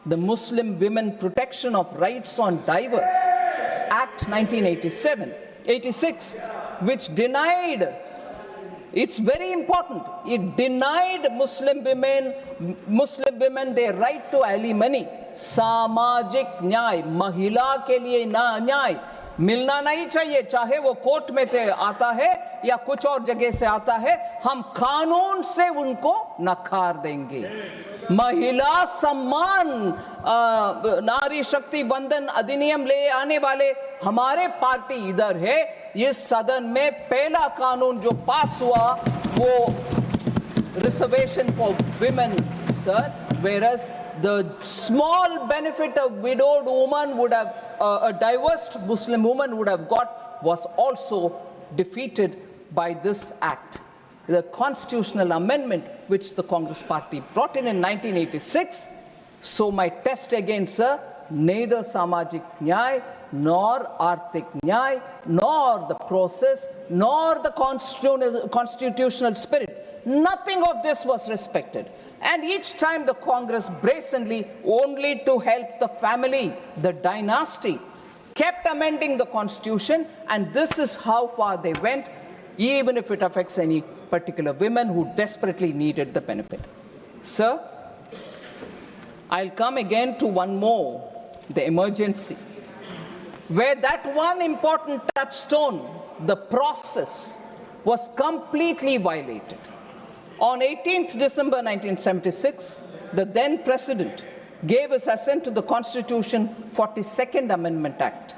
the Muslim Women Protection of Rights on Divorce Act 1986, which denied, it's very important, it denied Muslim women their right to alimony. सामाजिक न्याय, महिला के लिए न्याय मिलना नहीं चाहिए, चाहे वो कोर्ट में से आता है या कुछ और जगह से आता है, हम कानून से उनको नकार देंगे। महिला सम्मान नारी शक्ति बंधन अधिनियम ले आने वाले हमारे पार्टी इधर है। इस सदन में पहला कानून जो पास हुआ वो reservation for women, sir, whereas the small benefit a widowed woman would have, a divorced Muslim woman would have got, was also defeated by this act. The constitutional amendment which the Congress party brought in 1986. So my test again, sir, neither Samajik Nyay, nor Arthik Nyay, nor the process, nor the constitutional spirit, nothing of this was respected. And each time the Congress brazenly, only to help the family, the dynasty, kept amending the constitution, and this is how far they went, even if it affects any particular women who desperately needed the benefit. Sir, I'll come again to one more, the emergency, where that one important touchstone, the process, was completely violated. On 18th December 1976, the then President gave his assent to the Constitution 42nd Amendment Act.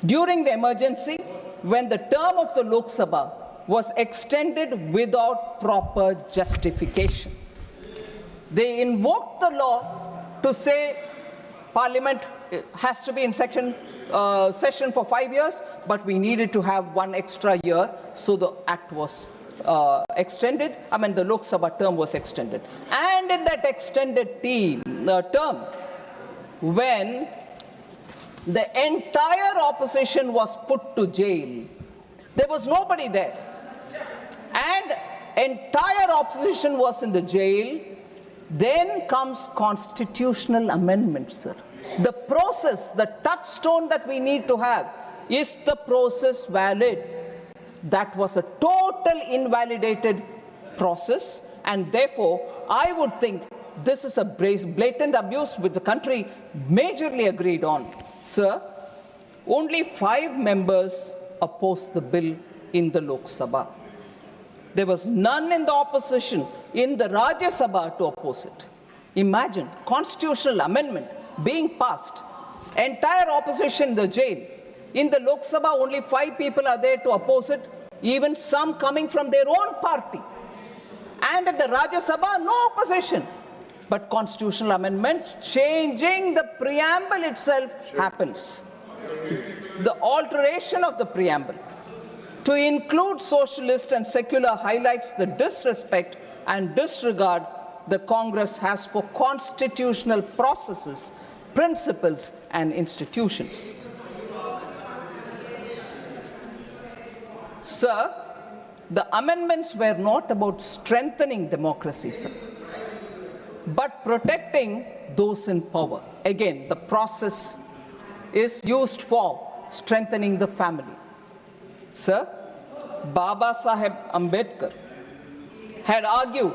During the emergency, when the term of the Lok Sabha was extended without proper justification, they invoked the law to say Parliament has to be in session for 5 years, but we needed to have one extra year, so the act was extended. The Lok Sabha term was extended. And in that extended term, when the entire opposition was put to jail, there was nobody there, and entire opposition was in the jail, then comes constitutional amendment, sir. The process, the touchstone that we need to have, is the process valid? That was a total invalidated process, and therefore I would think this is a blatant abuse which the country majorly agreed on. Sir, only 5 members opposed the bill in the Lok Sabha. There was none in the opposition in the Rajya Sabha to oppose it. Imagine, constitutional amendment being passed, entire opposition in the jail. In the Lok Sabha, only 5 people are there to oppose it, even some coming from their own party. And in the Rajya Sabha, no opposition. But constitutional amendment, changing the preamble itself happens. The alteration of the preamble to include socialist and secular highlights the disrespect and disregard the Congress has for constitutional processes, principles, and institutions. Sir, the amendments were not about strengthening democracy, sir, but protecting those in power. Again, the process is used for strengthening the family. Sir, Baba Saheb Ambedkar had argued,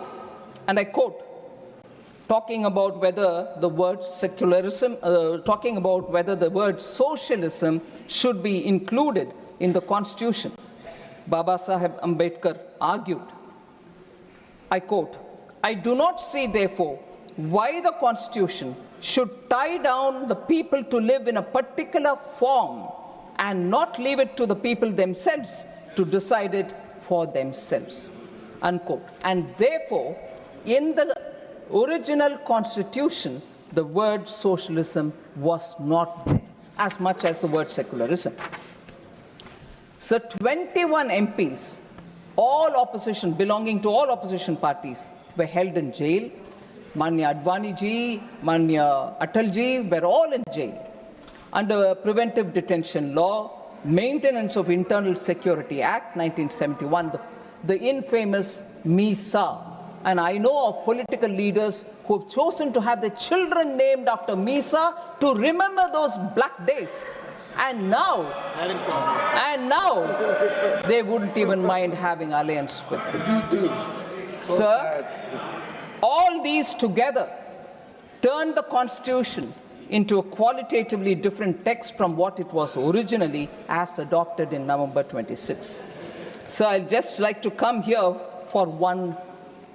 and I quote, talking about whether the word secularism, talking about whether the word socialism should be included in the Constitution. Baba Saheb Ambedkar argued, I quote, I do not see, therefore, why the Constitution should tie down the people to live in a particular form and not leave it to the people themselves to decide it for themselves, unquote. And therefore, in the original Constitution, the word socialism was not there, as much as the word secularism. So 21 MPs, all opposition, belonging to all opposition parties, were held in jail. Manya Advani ji, Manya Atal ji were all in jail under Preventive Detention Law, Maintenance of Internal Security Act 1971, the infamous MISA, and I know of political leaders who have chosen to have their children named after Misa to remember those black days. And now they wouldn't even mind having alliance with them. Sir, all these together turned the Constitution into a qualitatively different text from what it was originally as adopted in November 26. So I'd just like to come here for one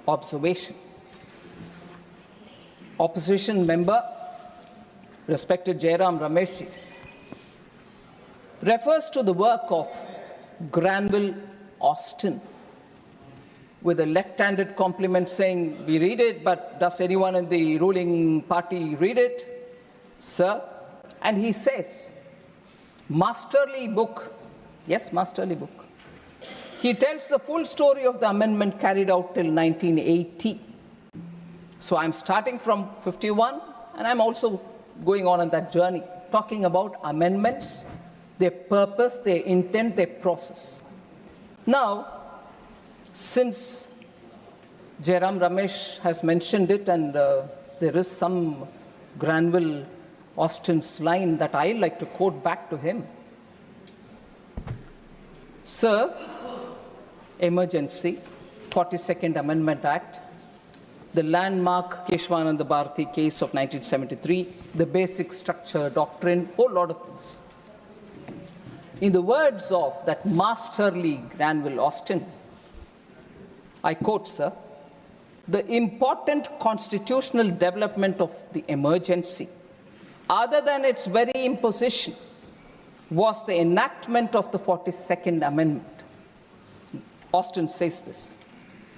observation. Opposition member, respected Jairam Rameshji, refers to the work of Granville Austin with a left-handed compliment saying, we read it, but does anyone in the ruling party read it? Sir, and he says, masterly book. Yes, masterly book. He tells the full story of the amendment carried out till 1980. So I'm starting from 51, and I'm also going on that journey, talking about amendments, their purpose, their intent, their process. Now, since Jairam Ramesh has mentioned it, and there is some Granville Austin's line that I like to quote back to him. Sir, emergency, 42nd Amendment Act, the landmark Keshwananda Bharati case of 1973, the basic structure, doctrine, whole lot of things. In the words of that masterly Granville Austin, I quote, sir, the important constitutional development of the emergency, other than its very imposition, was the enactment of the 42nd Amendment. Austin says this.